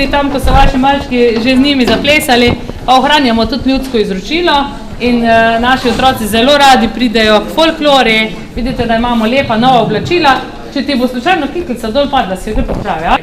videli tam, ko so vaši malčki že z njimi zaplesali, ohranjamo tudi ljudsko izročilo in naši otroci zelo radi pridejo k folklori. Vidite, da imamo lepa nova oblačila. Če ti bo slučajno kiklica dol padla, si jo gre popravi, ja?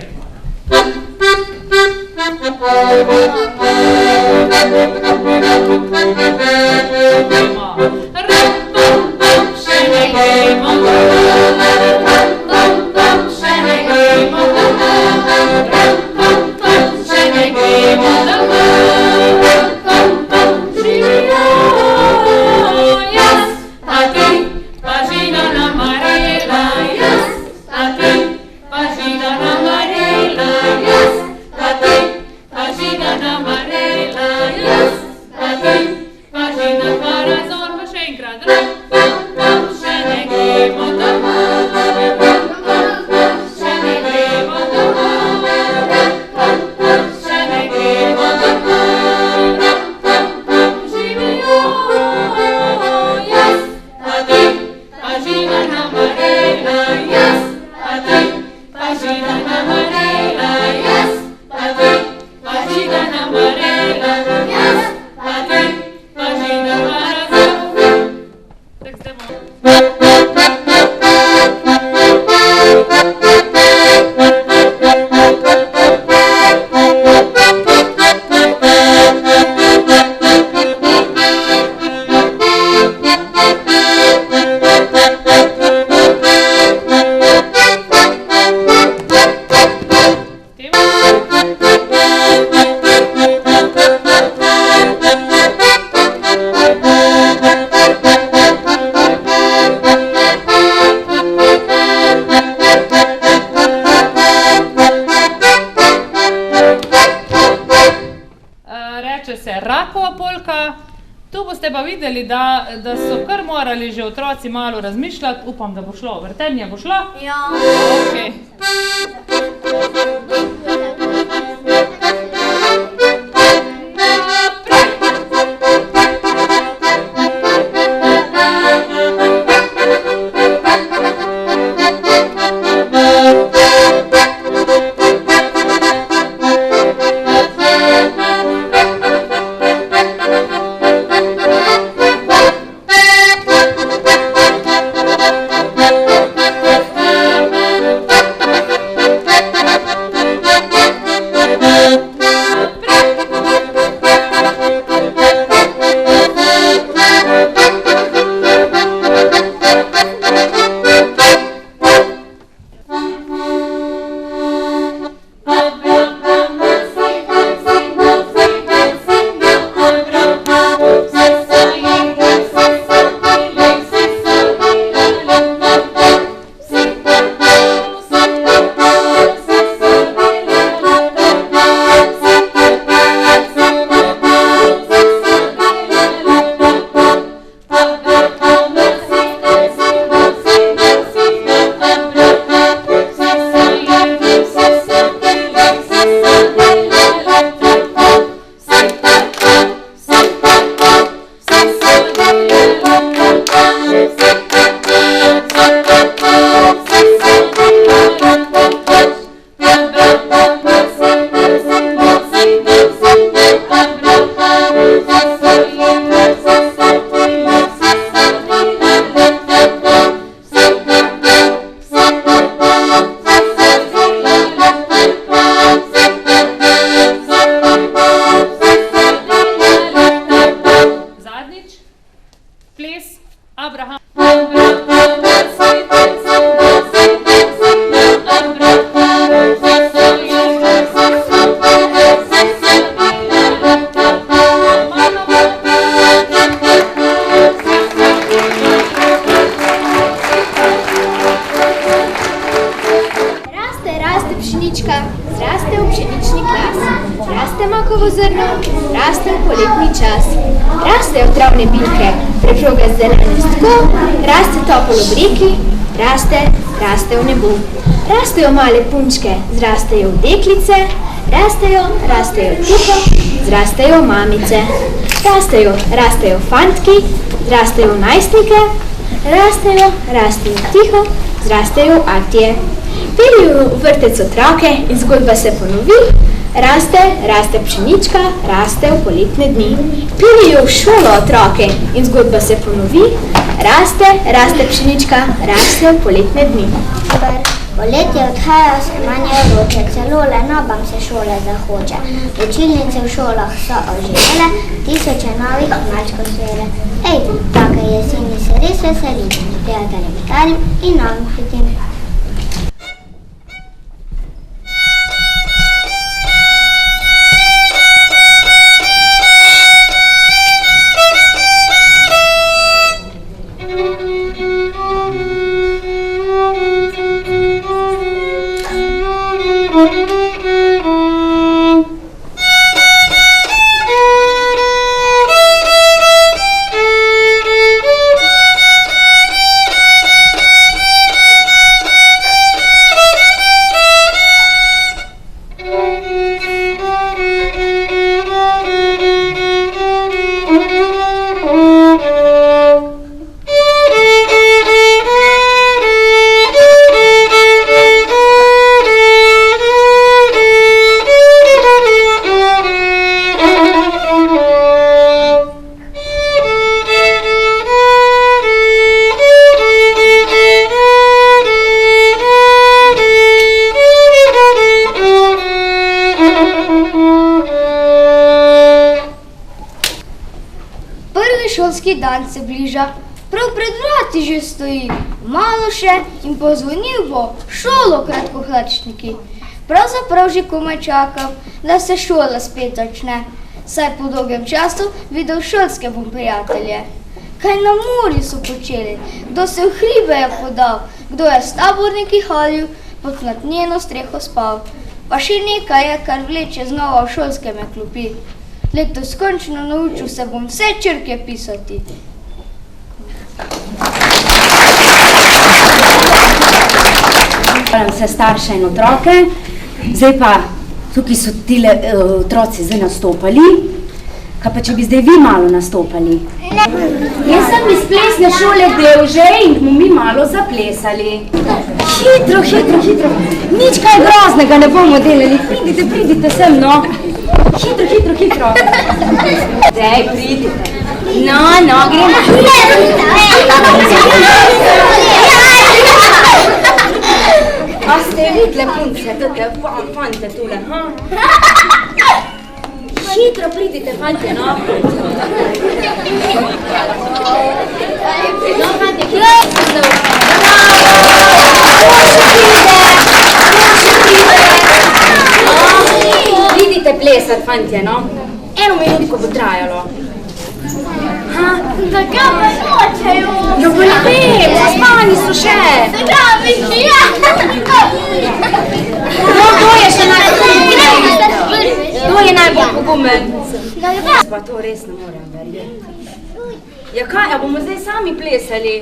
reče se Rakova polka. Tu boste pa videli, da so kar morali že otroci malo razmišljati. Upam, da bo šlo. Vrtenje bo šlo? Ja. Okay. Rastejo poletni čas, rastejo travne bilke, preproge zelene stko, raste topol ob reki, raste v nebu. Rastejo male punčke, zrastejo v deklice, rastejo tiho, zrastejo mamice. Rastejo fantki, zrastejo najstnike, rastejo tiho, zrastejo atije. Peljejo v vrtec otroke in zgodba se ponovi. Raste pšenička, raste v poletne dni. Peljejo v šolo otroke in zgodba se ponovi. Raste pšenička, raste v poletne dni. Poletje odhajajo, se manj vroče, celo le nobam se šole zahoče. Učilnice v šolah so oživele, tisoče novih malčkov svele. Ej, take jeseni se res veselim, prijateljem starim in novim hitim. Šolski dan se bliža, prav pred vrati že stoji, malo še in pozvonil bo šolo kratkohlačniki. Pravzaprav že komaj čakam, da se šola spet začne, saj po dolgem času videl šolske bom prijatelje. Kaj na morju so počeli, kdo se v hribe je podal, kdo je s taborniki hodil, pod nad njeno streho spal. Pa še nekaj je, kar vleče znova v šolske me klopi. Letos končno naučil se bom vse črke pisati. Vse starše in otroke. Zdaj pa, tukaj so tile otroci zdaj nastopali. Kaj pa, če bi zdaj vi malo nastopali? Jaz sem iz plesne šole del že in bomo mi malo zaplesali. Hitro, hitro, hitro. Nič kaj groznega ne bomo delali. Pridite, pridite sem, no. Hitro, hitro, hitro. Zdaj, pridite. No, gremo. A ste vidle punce, tete fante tule, ha? Hitro pridite, fante, no? No, fante, hitro. Vidite plesat, fante, no? 1 minutko bo trajalo. Tako pa nočejo. No, pa ne vem, zaspani so še. No, kdo je še najbolj Kdo je najbolj pogumen? Pa to res ne morem verjeti. Ja kaj, a bomo zdaj sami plesali?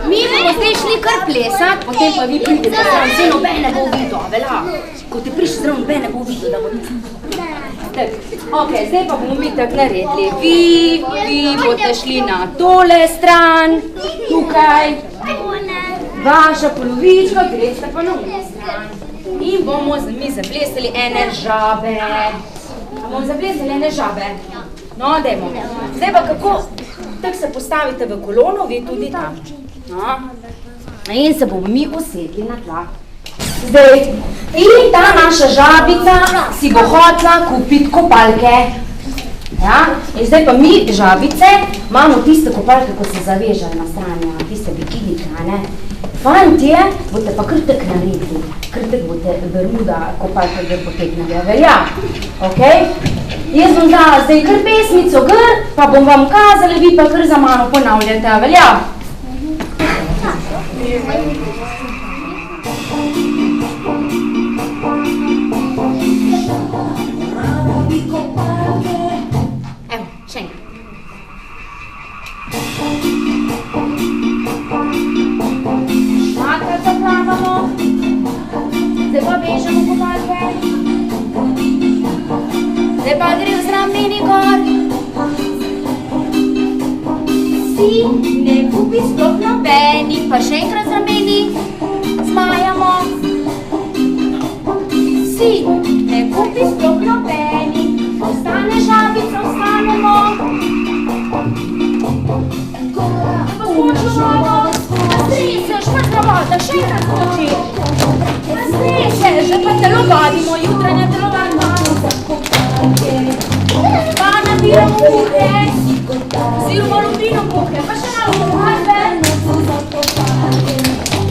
Mi bomo zdaj šli kar plesat, potem pa vi pridete zraven, zdaj noben ne bo videl, vela. Ko te prišli zraven, noben ne bo videl, da bo Ok, zdaj pa bomo mi tako naredili. Vi boste šli na tole stran, tukaj. Vaša polovička, greste pa na ono stran. In bomo mi zaplesali ene žabe. Bomo zaplesali ene žabe. No, dajmo. Zdaj pa kako, tako se postavite v kolono, vi tudi tam. No. In se bomo mi usedli na tla. Zdaj, in ta naša žabica si bo hotela kupiti kopalke. Ja? In zdaj pa mi, žabice, imamo tiste kopalke, ko se zavežajo na strani, tiste bikinike, ne? Fantje, boste pa kar tak naredili. Kar tak boste Bermuda kopalke gre potegnali, velja. Ok? Jaz bom dala zdaj kar pesmico gr, pa bom vam kazala, vi pa kar za mano ponavljate, velja? Evo, še enkrat. Dvakrat zaplavamo, zdaj pa vežemo kopalke. Zdaj pa gre z rameni gor. Si ne kupi sploh nobeni, pa še enkrat z rameni zmajamo. Si ne kupi sploh nobeni, ostane žabica, ostanemo. Skočimo, nasreseš, pa zavoda, še enkrat skoči. Nasreseš, že pa telo vadimo, jutranja telovadba. Pa nabiramo muhe, oziroma lubino muhe, pa še malo muhe.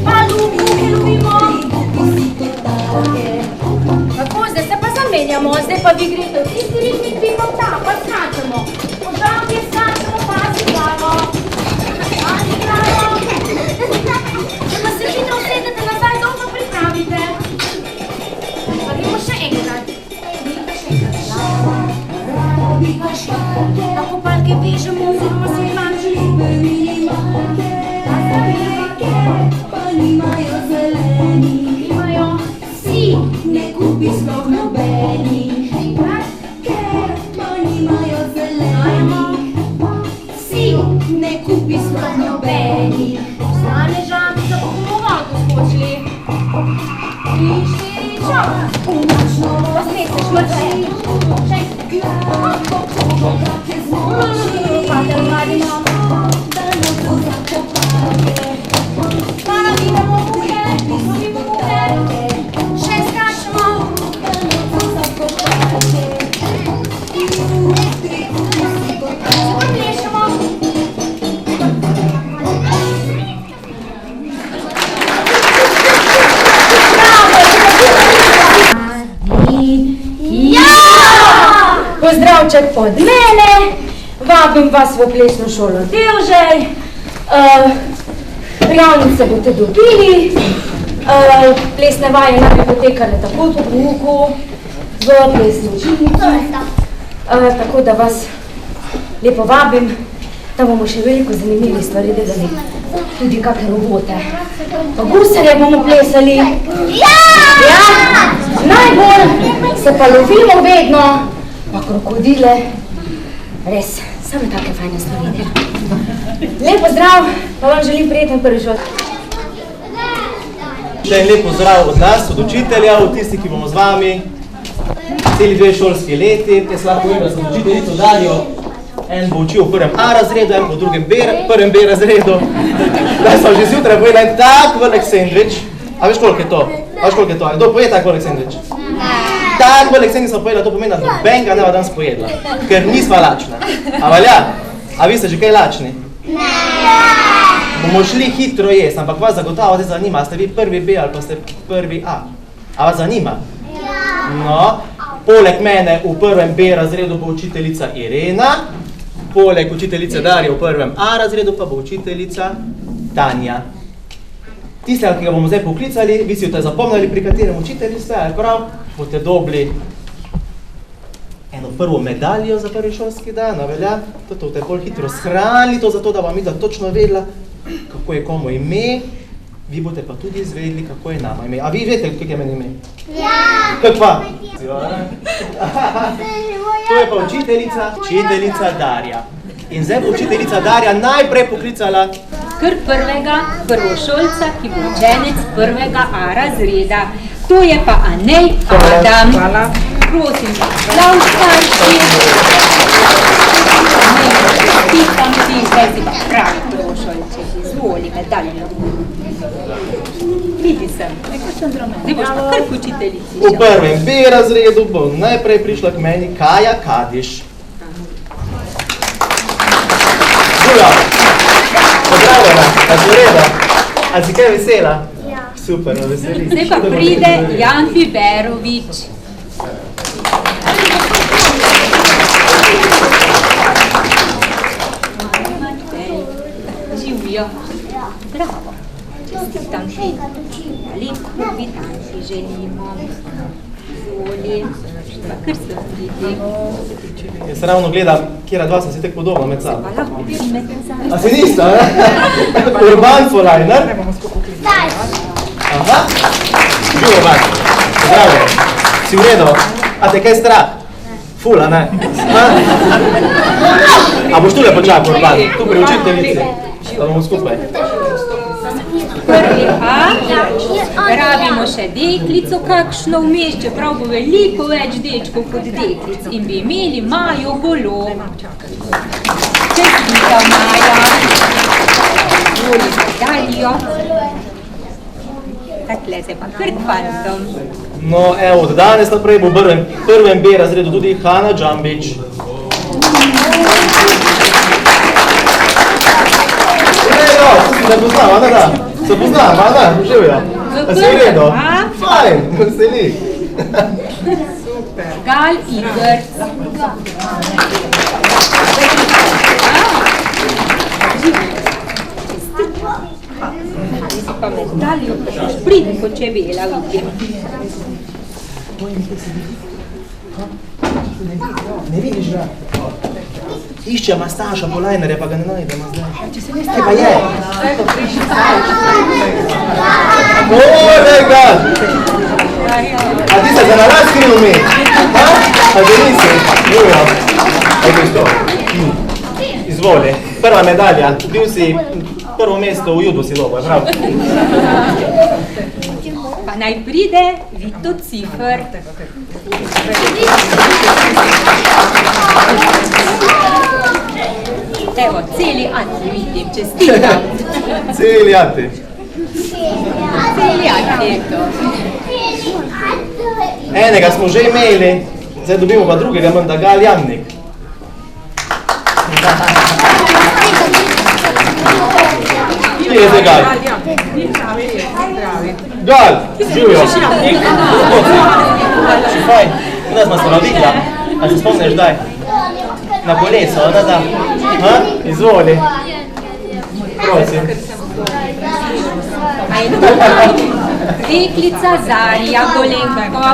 Pa muhe lubimo. Tako, zdaj se pa zamenjamo, zdaj pa vi greste v tisti ritmik, vi pa tam, pa skačemo. Po žabki skačemo, pa si glavo. Pa si glavo. Pa se hitro usedete nazaj, dobro pripravite. Pa gremo še enkrat. Na kopalke vežemo, oziroma se tlačimo. Pa nimajo zeleni, Imajo si ne kupi sploh nobeni. Ker pa nimajo zeleni, si ne kupi sploh nobeni. ostane žabica, pa bomo vodo skočili. 3, 4, čau. Posneseš mrči. Še enkrat. Pa telovadimo. Pa nabiramo muhe, lubimo muhe. Še skačemo. Se pa plešemo. Pozdravček od mene, vabim vas v plesno šolo Devžej. prijavnice boste dobili. Plesne vaje naj bi potekale tako po pouku v plesni učilnici. Tako da vas lepo vabim, da bomo še veliko zanimivih stvari delali. Tudi kakšne robote. Pa gusarje bomo plesali. Ja! Najbolj se pa lovimo vedno, pa krokodile. Res, same take fajne stvari. Lep pozdrav, pa vam želim prijeten prvi šol. Še en lep pozdrav od nas, od učitelja, od tistih, ki bomo z vami celi 2 šolski leti. Jaz lahko povem, da sem učiteljico Darjo. En bo učil v 1. A razredu, en bo v 1. B razredu. Da smo že zjutraj povedali en tak velik sendvič. A veš koliko je to? A veš koliko je to? Kdo poje tak velik sendvič? Tak velik sendvič smo pojedla, to pomeni, da nobenega ne bo danes pojedla. Ker nisva lačna. A valja? A vi ste že kaj lačni? Bomo šli hitro jesti, ampak vas zagotovo zdaj zanima, a ste vi 1. B ali pa ste 1. A. A vas zanima? No, poleg mene v 1. B razredu bo učiteljica Irena, poleg učiteljice Darje v 1. A razredu pa bo učiteljica Tanja. Tistega, ki ga bomo zdaj poklicali, vi si boste zapomnili, pri katerem učitelju ste, ali prav, boste dobili eno prvo medaljo za prvi šolski dan, a velja? To boste bolj hitro shranili, to zato, da vam midva točno vedela, kako je komu ime, vi boste pa tudi izvedeli, kako je nama ime. A vi veste, kako je meni ime? Ja! Kako pa? To je pa učiteljica Darja. In zdaj bo učiteljica Darja najprej poklicala kar prvega prvošolca, ki bo učenec 1. A razreda. To je pa Anej Adam. Hvala. Prosim, aplauz starši. Pitam ti, zdaj si pa pravi prvošolček. Izvoli, medaljo. Vidi sem. Zdaj boš pa kar k učiteljici. V 1. B razredu bo najprej prišla k meni Kaja Kadiš. Žulja, pozdravljena, a si reda? A si kaj vesela? Ja. Super, no veseli. Zdaj pa pride Jan Fiberovič. Živjo. Bravo. Čestitam ti. Lep prvi dan ti želimo. Izvoli. Pa kar se vidi. Jaz se ravno gledam, kjera dva sem si tek podobna med sabo. Pa lahko bi me nazaj. A si nista, ne? Urban Folajner. Aha. Živo, Urban. Zdravljen. Si v redu? A te kaj strah? Ful, a ne? A boš tule počakal, Urban? Tu pri učiteljici. Da bomo skupaj. 1. A, rabimo še deklico kakšno vmes, čeprav bo veliko več dečkov kot deklic in bi imeli Majo Golo. Čestita Maja. Voli medaljo. Takle se pa kar k fantom. No, evo, od danes naprej bo v 1. B razredu tudi Hana Džambič. Se poznam, a da? Se poznam, a da? Živja. A si v redu? Fajn, veseli. Gal Igor. Pa medaljo, pa boš pridi kot čebela, vidim. Ne vidiš ga? Išče Mastaša Polajnerja, pa ga ne najdemo zdaj. Kaj pa je? Olega! A ti se za naraz skril mi? A da nisi? Živjo. Ajde to. Izvoli. Prva medalja. Bil si prvo mesto v judu si dobo, je prav? Pa naj pride Vito Cifer. Evo, celi Ati vidim, čestitam. Celi Ati. Celi Ati. Enega smo že imeli, zdaj dobimo pa drugega menda, Gal Jamnik. Kje je zdaj Gal? Gal, živjo. Fajn, kdaj smo se navikla? A se spomniš daj? Na koleso, da? Izvoli. Prosim. Deklica Zarja Golenko.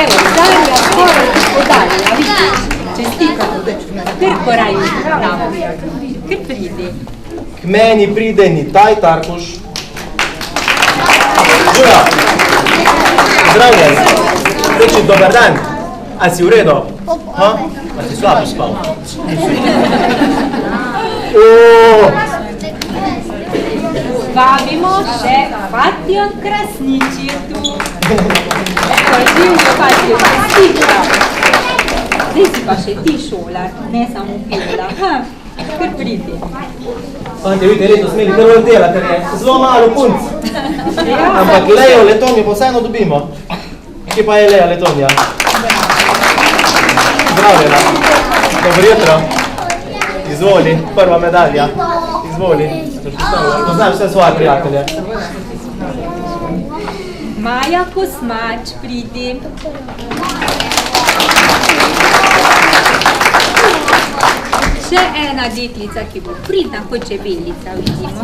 Evo, Zarja skoraj podarila, vidiš? Čestitam. Kar koraj tamo. Kar pridi. K meni pride Nitaj Tarkuš. Žuja, zdravljen. Reči, dober dan. A si v redu? Ha? A si slabo spal? Vabimo še Fatjo Krasnič je tu. Evo, živjo Fatjo Krasnička. Zdaj si pa še ti šolar, ne samo pila. Kar pridi. Fante, vidite, letos imeli prvo dela, ker je zelo malo punc. Ampak Lejo Letonjo pa vseeno dobimo. Kje pa je Leja Letonja? Zdravljena. Dobro jutro. Izvoli, prva medalja. Izvoli. Poznam vse svoje prijatelje. Maja Kosmač pridi. Še ena deklica, ki bo pridna kot čebelica, vidimo.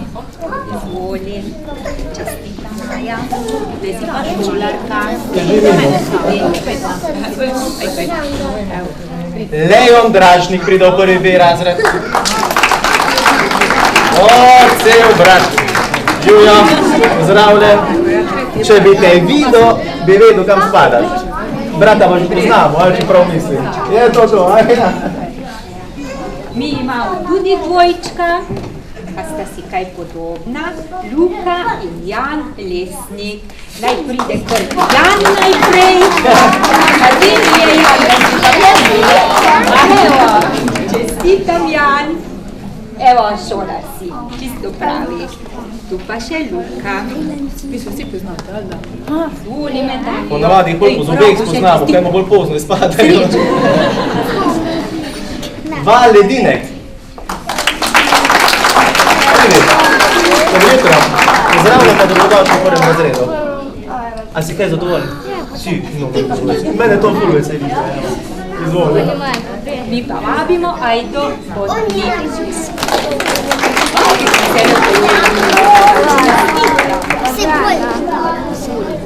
Izvoli. Čestita Maja. Zdaj si pa šolarka. Lejon Dražnik pride v prvi B razred. O, cel brat. Živjo, pozdravljen. Če bi te videl, bi vedel, kam spadaš. Brata pa že poznamo, ali če prav mislim. Je to, ja. Mi imamo tudi dvojčka, pa sta si kaj podobna, Luka in Jan Lesnik. Naj pride kar Jan najprej, a tem je Jan, da si pa pomili. Evo, čestitam Jan. Evo, šolar si, čisto pravi. Tu pa še Luka. Vi so vsi poznate, ali da? Zvoli medalje. Ponavadi jih bolj po zobeh spoznamo, kaj bolj pozno izpadajo. Val Ledinek. Dobro jutro. Pozdravljam pa dobrodošli v prvem razredu. A si kaj zadovoljen? Si, no, mene to ful veseli. Izvoli. Mi pa vabimo Ajdo Vodnik.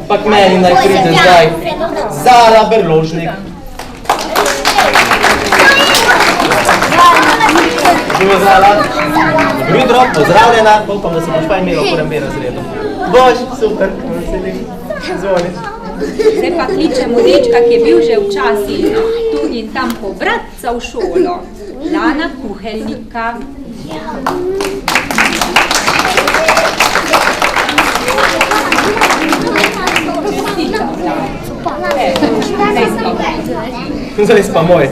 Pa k meni naj pride zdaj Zala Berložnik. Živo Zala. Dobro jutro, pozdravljena. Upam, da se boš pa imela v prvem B razredu. Boš, super, veselim. Izvoli. Zdaj pa kličemo dečka, ki je bil že včasih tu in tam po bratca v šolo. Lana Kuhelnika. Zdaj pa moj.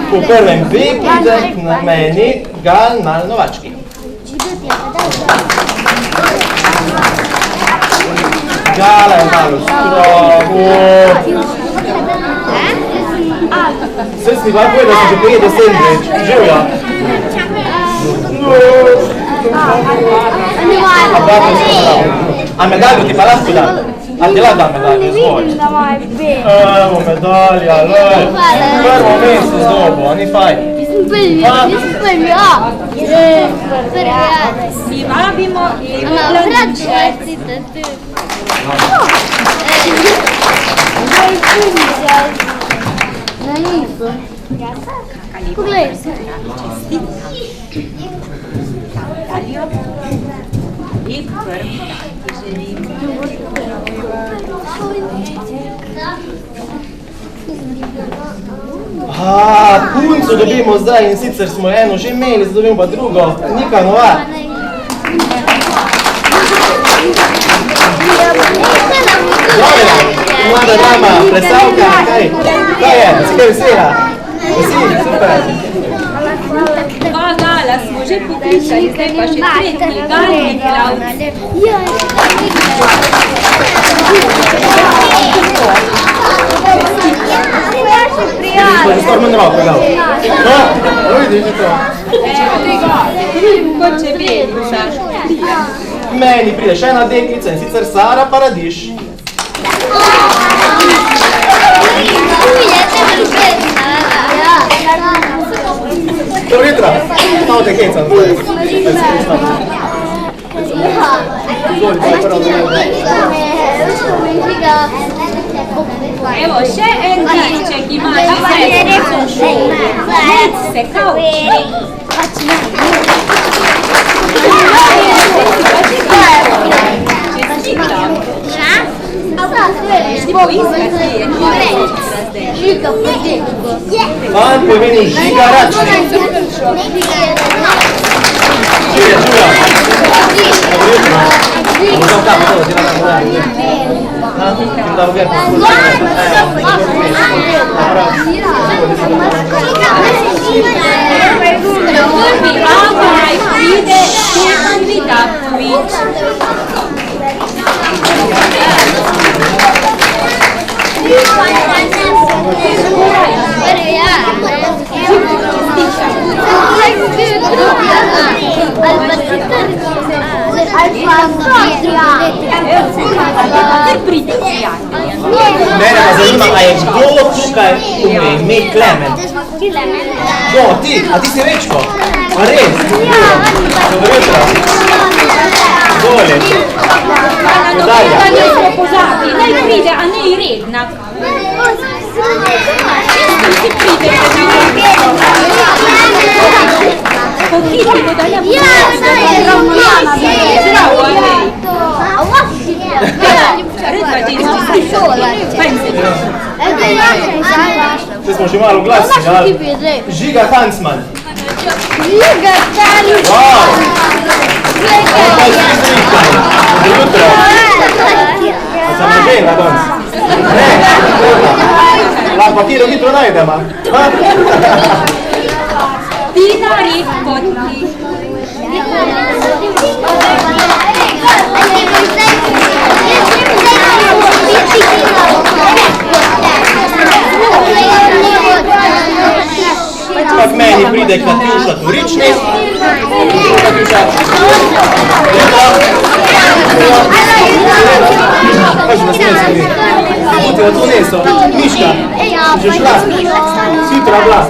V prvem B pride na meni Gal Malnovački. Gala je malo strogo. Srstni vam poved, da si že pojedel sendvič. Živjo. A medaljo ti pa lahko dam? A ti lahko dam medaljo? Izvoli. Evo medalja, lej. Prvo mesto z dobo, a ni fajn. Mi vabimo Evo Planček. Poglej. In prvi želim. Punco dobimo zdaj in sicer smo eno že imeli, zdaj dobimo pa drugo. Nika Novak. Mlada dama, plesalka, kaj? Kaj je? Si kaj vesela? Veseli, super. Dva gala smo že pokličali, zdaj pa še tretji galni glavci. Pa že skoraj manj roko dal. No, vidiš, je to. Kot čebelica. Meni pride še ena deklica in sicer Sara Paradiš. Dobro jutro. Malo te hecam zdaj. Evo, še en delček ima se kaučni. Čestitam. Šti poiskati je. Pan pomeni Žiga Račnik. Žiga, Žuga. Dobro jutro. Možem tam, to ti nam povedali. Ti da uger. Prvi Amaraj pride Stefan Vidatović. Kar pride prijatelj. Mene pa zanima, a je kdo tukaj ime Klemen? Kdo, ti? A ti si Rečko? A res? Dobro jutro. Dole. Da ne smo pozabili, naj pride, a ne redna. Si pride, pohitimo, da ne bo. Zdravo, Andrej. Redva dječica. Zdaj smo že malo glasni, ali? Žiga Hansman. Žiga Hansman. Wow. Dobro jutro. A sem žena danes? Ne. Lahko kje hitro najdemo. Tina Rikotki. Pa k meni pride Katjuša Turičnik. Katjuša. Kaži nas ne sami. Ti vas uneso. Miška. Že šla. Sitra bila.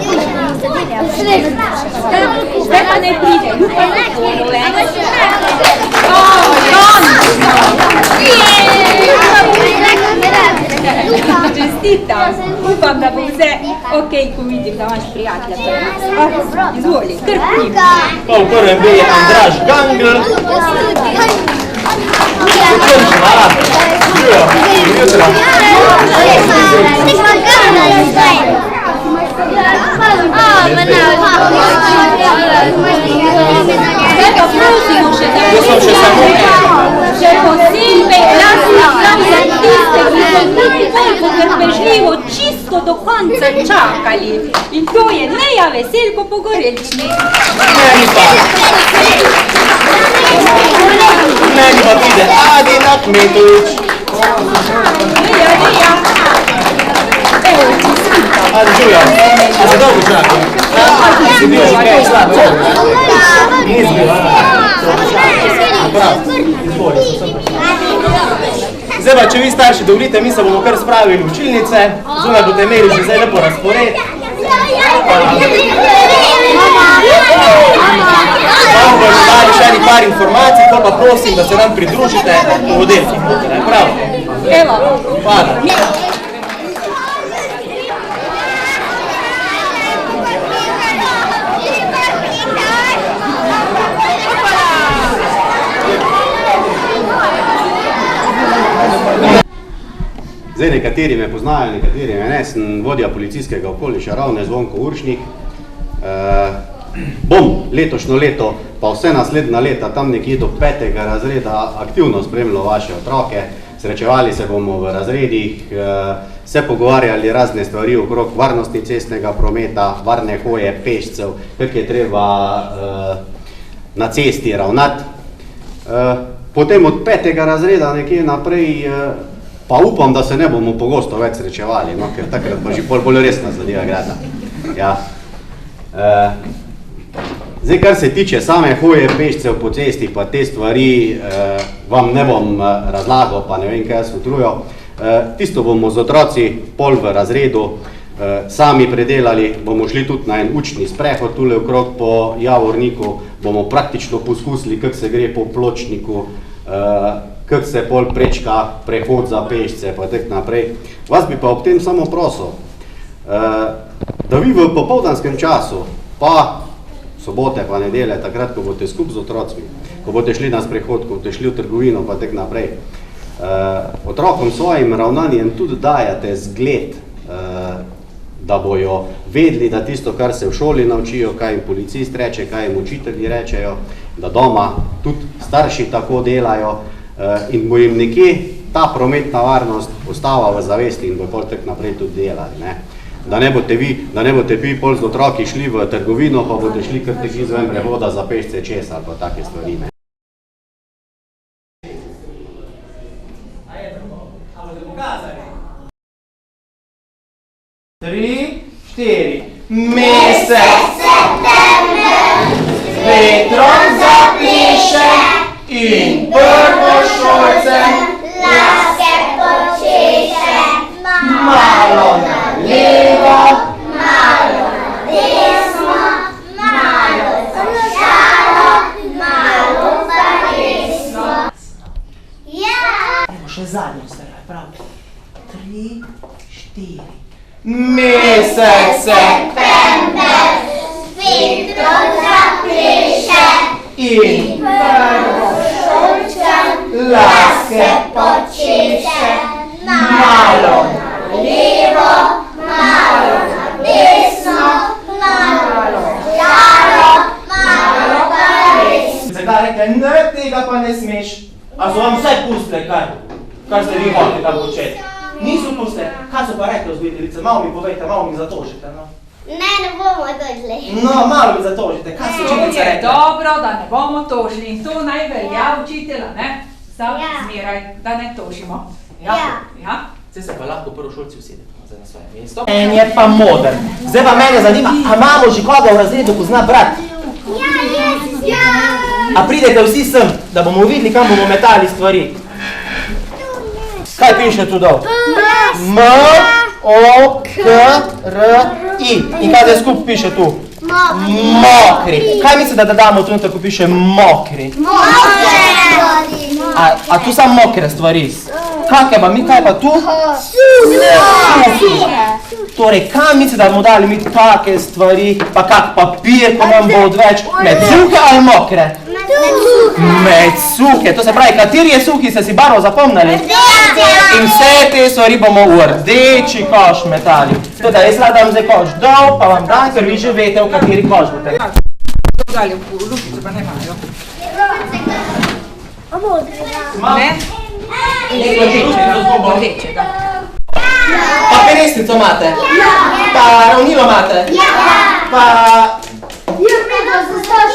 Stefan ne pride. Luka ne pride. Čestitam. Upam, da bo vse ok, ko vidim, da imaš prijatelja. Izvoli, krpim. Pa v prvem B je Andraž Gangl. Živijo. Jutro. Zdaj pa prosimo še posebej glasni plan za tiste, ki so tudi bolj potrpežljivo čisto do konca čakali. In to je Neja Veselko Pogorelčnik. Meni pa pride Adina Kmetović. Neja. Evo, čestitam. Adi, Žuja, a se dolgo čakam? Si bil že kaj slabo? Nisi bil, prav. Izvoli, zdaj pa, če vi starši dovolite, mi se bomo kar spravili v učilnice. Zunaj boste imeli že zdaj lepo razpored. Vam bomo dali še eni par informacij, to pa prosim, da se nam pridružite v oddelkih. Prav? Evo. Hvala. Zdaj nekateri me poznajo, nekateri me ne, sem vodja policijskega okoliša Ravne Zvonko Uršnik. Bom letošnjo leto, pa vse naslednja leta, tam nekje do 5. razreda aktivno spremljal vaše otroke. Srečevali se bomo v razredih, se pogovarjali razne stvari okrog varnosti cestnega prometa, varne hoje pešcev, kako je treba na cesti ravnati. Potem od 5. razreda nekje naprej pa upam, da se ne bomo pogosto več srečevali, no, ker takrat pa že bolj resna zadeva grada. Ja. Zdaj, kar se tiče same hoje pešcev po cesti, pa te stvari vam ne bom razlagal, pa ne vem, kaj jaz utrujal. Tisto bomo z otroci pol v razredu sami predelali, bomo šli tudi na en učni sprehod tule okrog po Javorniku, bomo praktično poskusili, kako se gre po pločniku, kako se pol prečka prehod za pešce, pa tak naprej. Vas bi pa ob tem samo prosil, da vi v popoldanskem času, pa sobote pa nedelje, takrat, ko boste skupaj z otrocmi, ko boste šli na sprehod, ko boste šli v trgovino, pa tak naprej, otrokom svojim ravnanjem tudi dajate zgled, da bojo vedeli, da tisto, kar se v šoli naučijo, kaj jim policist reče, kaj jim učitelji rečejo, da doma tudi starši tako delajo in bo jim nekje ta prometna varnost ostala v zavesti in bo pol tak naprej tudi delali. Ne? Da ne boste vi pol z otroki šli v trgovino, pa boste šli kar teki izven prehoda za pešce čez ali pa take stvari. Ne? Tri, štiri. Mesec september s vetrom zapiše in prvošolcem Laske počeše, malo na levo, malo na desno, malo za šalo, malo za resno. Ja! Evo še zadnjo zdaj, prav. 3, 4. Mesec September s vetrom zapleše in prvošolcem laske počeše, malo na levo, malo na desno, malo za šalo, malo pa resno. Zakaj rekla, ne, tega pa ne smeš. A so vam vse pustile, kar ste vi hoteli tam početi? Niso pustile. Kaj so pa rekli vzgojiteljice? Malo mi povejte, malo mi zatožite, no? Ne bomo tožili. No, malo mi zatožite. Kaj so učiteljice rekli? Dobro, da ne bomo tožili in to naj velja učitelja, ne? Zmeraj, da ne tožimo. Ja? Zdaj se pa lahko prvošolci usedete na svoje mesto. En je pa modern. Zdaj pa mene zanima, a imamo že koga v razredu, ko zna brati? Ja! A pridete vsi sem, da bomo videli, kam bomo metali stvari. Kaj piše tu dol? M, O, K, R, I. In kaj zdaj skupaj piše tu? Mokri. Kaj mislite, da damo tu, tako piše mokri? A tu samo mokre stvari? Kakaj pa mi, kaj pa tu? Torej, kaj mislite, da bomo dali mi take stvari, pa kak papir, ko nam bo odveč? Med suhe ali mokre? Med suhe. To se pravi, kateri je suhi, ste si barvo zapomnili? In vse te stvari bomo v rdeči koš metali. Teda, jaz dam zdaj koš dol, pa vam dam, ker vi že vete, v kateri koš boste. Dalje v lupice pa nemajo. Ne? Rdečega. Pa peresnico imate? Pa ravnilo imate? Pa...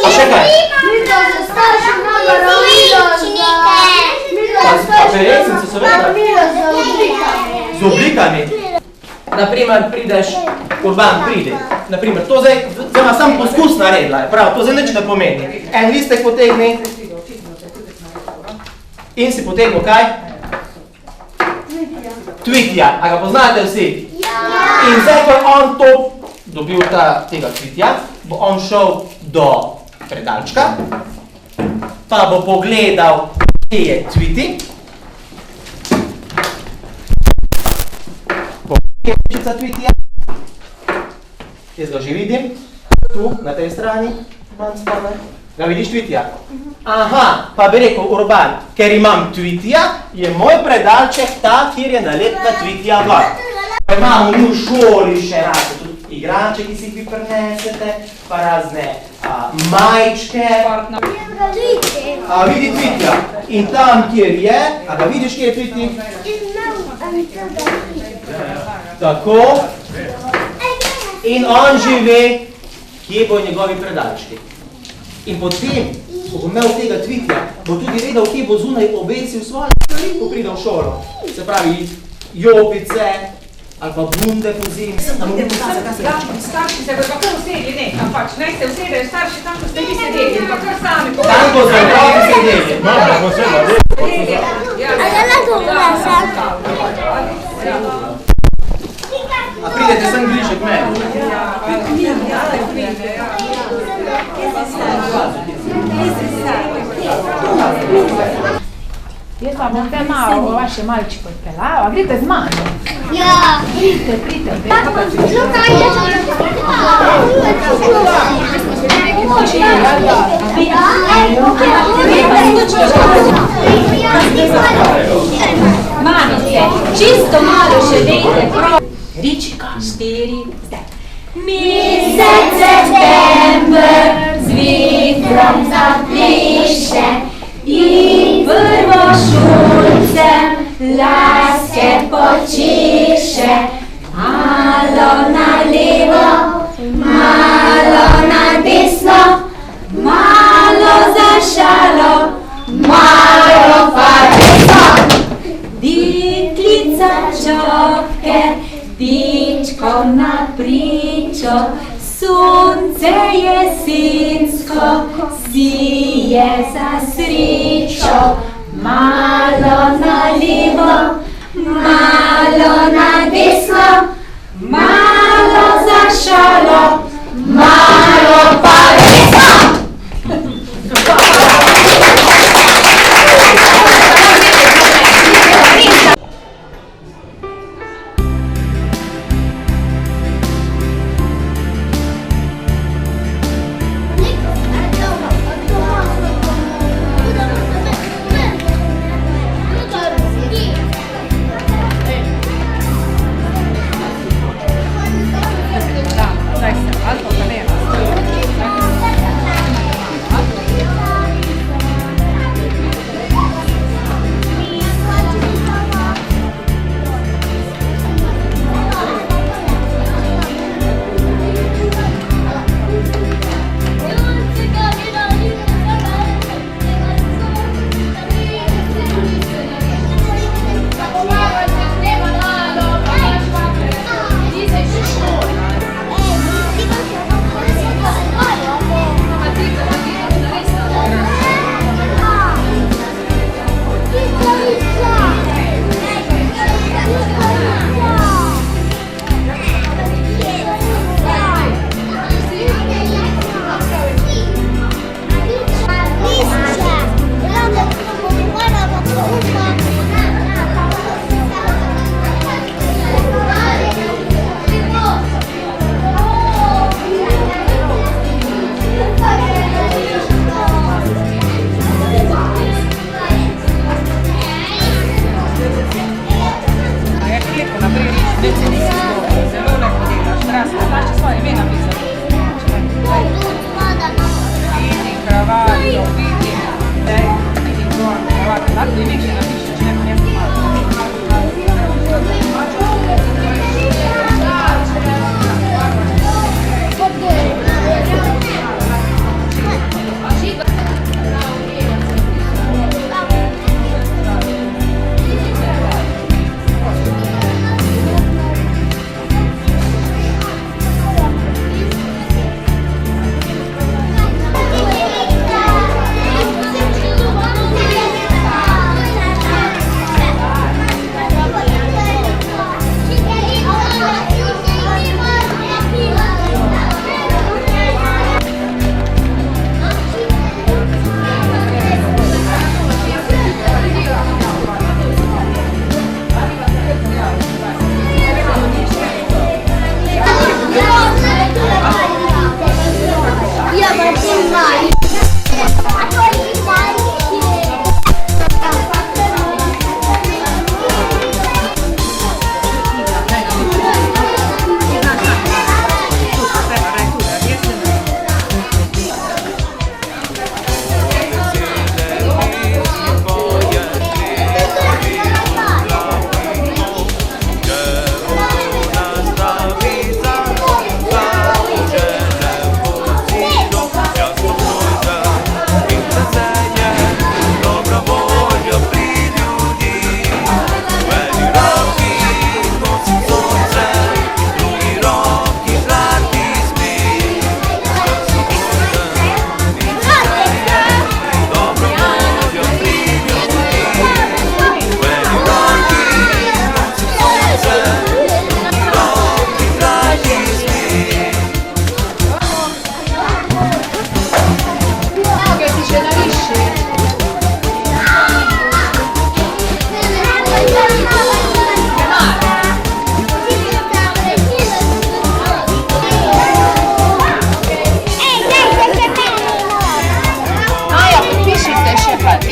A še kaj? Pa peresnico seveda? Z oblikami? Naprimer, prideš, Urban pride. Naprimer, to zdaj ima sam poskus naredila, prav, to zdaj nič ne pomeni. En listek potegni. In si potegnil kaj? Tvitja. A ga poznate vsi? In zdaj, ko je on to dobil tega tvitja, bo on šel do predalčka, pa bo pogledal, kje je tviti. Kje je pičica tvitja? Jaz ga že vidim. Tu, na tej strani. Imam spane. Ga vidiš tvitja? Aha, pa bi rekel Urban, ker imam tvitja, je moj predalček ta, kjer je nalepna tvitja gor. Pa imamo mi v šoli še razne tudi igrače, ki si jih vi prinesete, pa razne majčke. A vidi tvitja. In tam, kjer je, a ga vidiš, kje je tviti? Tako. In on že ve, kje bo njegovi predalčki. In potem, ko bo imel tega tvitja, bo tudi vedel, kje bo zunaj obesil svoje stvari, ko pride v šolo. Se pravi, jopice, ali pa bunde po zimi. Starši se bodo pa kar usedli, ne, tam pač, naj se usedejo starši tam, ko ste vi sedeli, pa kar sami povedali. Tam, ko so otroci sedeli. No, da bo se A A pridete sem griž pa bom te malo vaše malčko odpeljala. Grite z mano. Ja. Pridite. Mamice, čisto malo še dejte prav. Ričika, 4, zdaj. Mesec september z vetrom zapliše in prvo šulcem laske počeše. Malo na levo, malo na desno, malo za šalo, malo pa resno. Deklica čoke, dečkom na pričo, sonce jesensko sije za srečo. Malo na levo, malo na desno, malo za šalo, malo pa resno.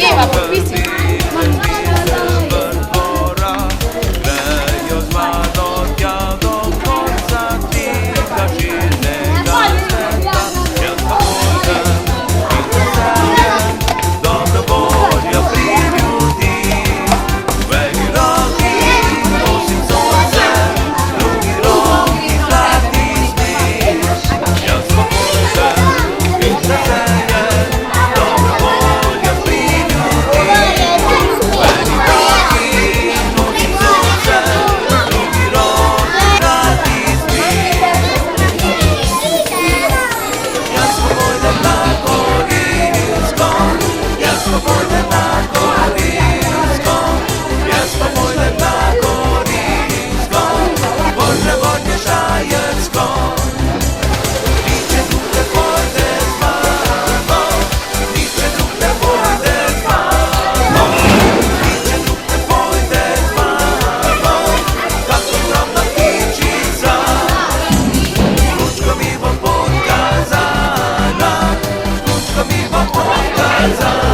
Eva, podpisi. Casa